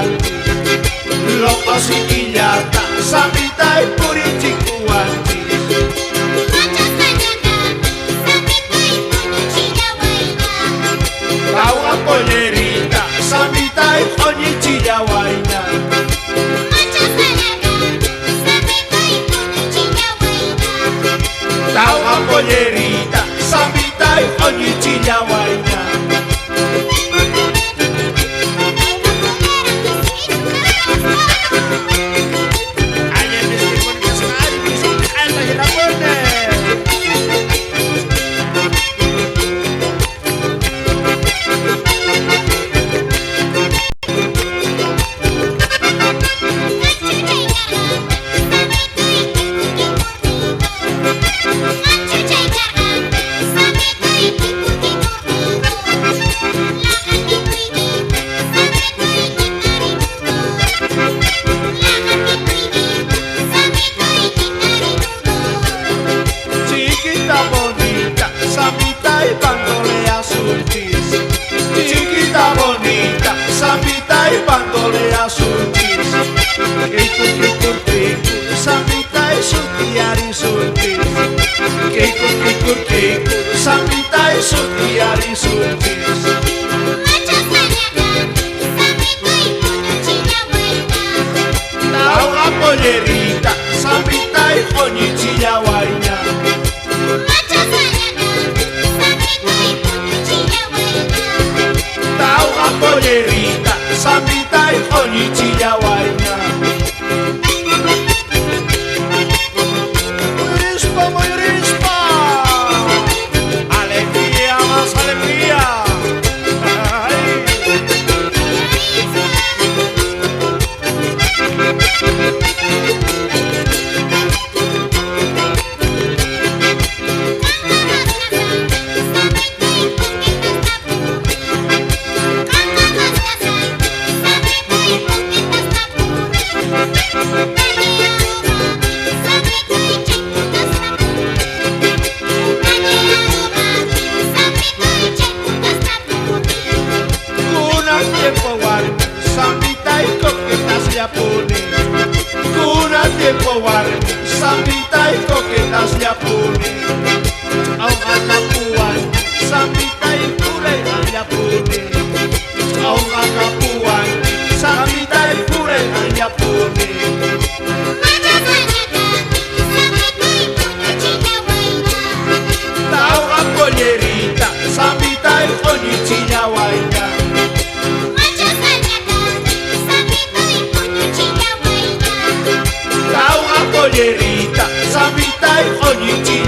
wanti loko sikiyata samita ipuri chiku wanti Tawa pollerita samita iponi chilla waina Tawa pollerita samita iponi chilla waina Chiquita bonita, samita y bandole asuntis Kikur, samita y sutiari suntis Kikur, samita y sutiari suntis Tawa pollerita, samita y coñichilla guaina pollerita, samita y coñichilla guaina Rispa, muy rispa Alegría, más alegría Samita y coquetas ya pone Kuna tiempo warni Samita y coquetas ya pone Aunga kapuan Samita y purera ya pone Aunga kapuan Samita y purera ya pone Tawa pollerita Samita y coñichilla guaina pollerita, samita y coñichilla